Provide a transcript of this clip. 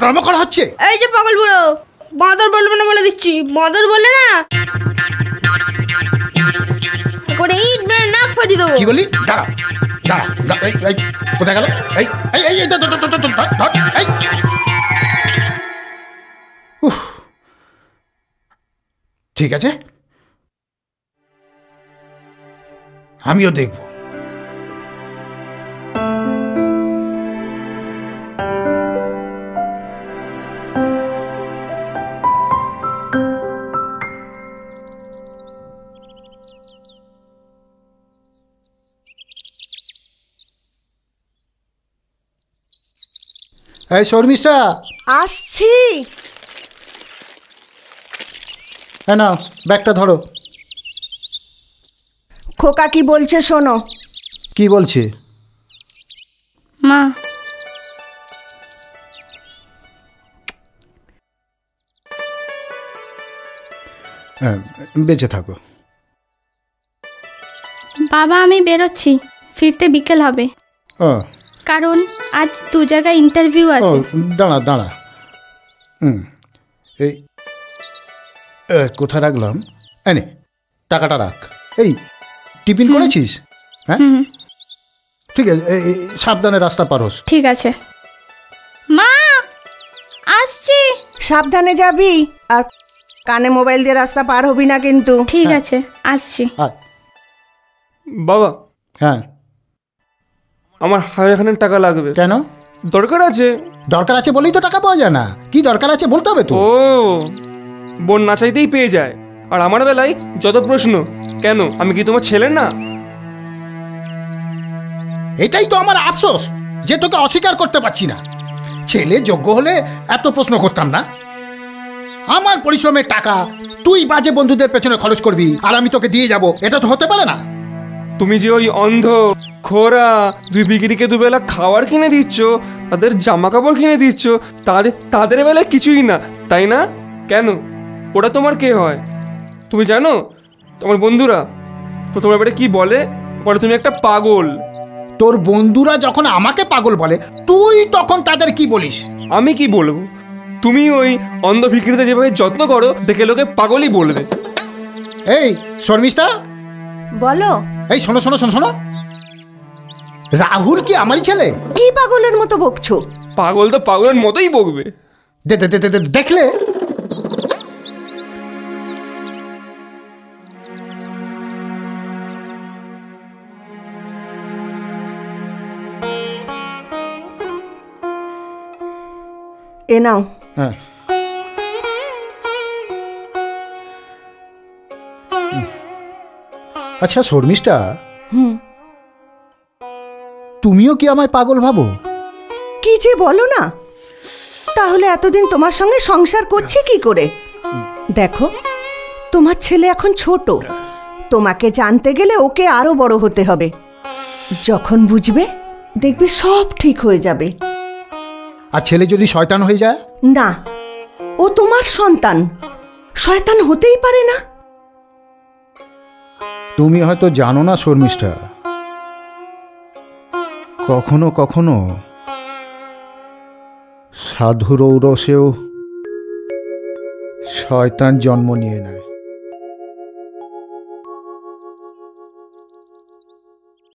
ফাঁদরামো করা হচ্ছে। এই যে পাগল বুড়ো, বাঁদর বলবে না বলে দিচ্ছি, বাঁদর বললে না করে ইট মেরে নাক ফাটিয়ে দেবো। কি বলি? দাঁড়া দাঁড়া, এই কোথায় গেল? এই এই এই ধর। ঠিক আছে, আমিও দেখব। এই শর্মিষ্ঠা, আসছি। হ্যাঁ নাও ব্যাগটা ধরো। খোকা কি বলছে শোনো। কি বলছে? মা, হ্যাঁ বেঁচে থাকো। বাবা আমি বেরোচ্ছি, ফিরতে বিকেল হবে। ও কারণ আজ 2 জায়গায় ইন্টারভিউ ও আছে। দাঁড়া দাঁড়া, এই কোথায় রাখলাম? এনে টাকাটা রাখ। এই টিফিন করেছিস? হ্যাঁ ঠিক আছে, সাবধানে রাস্তা পার হোস। ঠিক আছে মা, আসছি। সাবধানে যাবি, আর কানে মোবাইল দিয়ে রাস্তা পার হবি না কিন্তু। ঠিক আছে, আসছি। বাবা, হ্যাঁ আমার 1000 টাকা লাগবে। কেন? দরকার আছে। দরকার আছে বলেই তো টাকা পাওয়া যায় না। কি দরকার আছে বলতে হবে তো। ও, বোন না চাইতেই পেয়ে যায়, আর আমার বেলায় যত প্রশ্ন। কেন, আমি কি তোমার ছেলে না? এটাই তো আমার আফসোস যে তোকে অস্বীকার করতে পারছি না। ছেলে যোগ্য হলে এত প্রশ্ন করতাম না। আমার পরিশ্রমের টাকা তুই বাজে বন্ধুদের পেছনে খরচ করবি আর আমি তোকে দিয়ে যাব, এটা তো হতে পারে না। তুমি যে ওই অন্ধ খোরা 2 বিক্রিকে 2 বেলা খাবার কিনে দিচ্ছ, তাদের জামা কাপড় কিনে দিচ্ছ, তাদের বেলায় কিছুই না, তাই না? কেন, ওরা তোমার কে হয় তুমি জানো? তোমার বন্ধুরা তো তোমার ব্যাপারে কি বলে? বলে তুমি একটা পাগল। তোর বন্ধুরা যখন আমাকে পাগল বলে, তুই তখন তাদের কি বলিস? আমি কি বলবো? তুমি ওই অন্ধ ভিখিরিতে যেভাবে যত্ন করো, দেখে লোকে পাগলই বলবে। এই শর্মিষ্ঠা, বলো। এই শোনো শোনো শোনো শোনো, রাহুল কি আমারই ছেলে? কি পাগলের মতো বকছো? পাগল তো পাগলের মতোই বকবে। দেখলে এ নাও। হ্যাঁ আচ্ছা শর্মিষ্ঠা, তুমিও কি আমায় পাগল ভাবো? কি যে বলো না, তাহলে এতদিন তোমার সঙ্গে সংসার করছি কি করে? দেখো, তোমার ছেলে এখন ছোট, তোমাকে জানতে গেলে ওকে আরো বড় হতে হবে। যখন বুঝবে দেখবে সব ঠিক হয়ে যাবে। আর ছেলে যদি শয়তান হয়ে যায়? না, ও তোমার সন্তান, শয়তান হতেই পারে না। তুমি হয়তো জানো না শর্মিষ্ঠা, কখনো কখনো সাধুর ঔরসেও শয়তান জন্ম নিয়ে নেয়।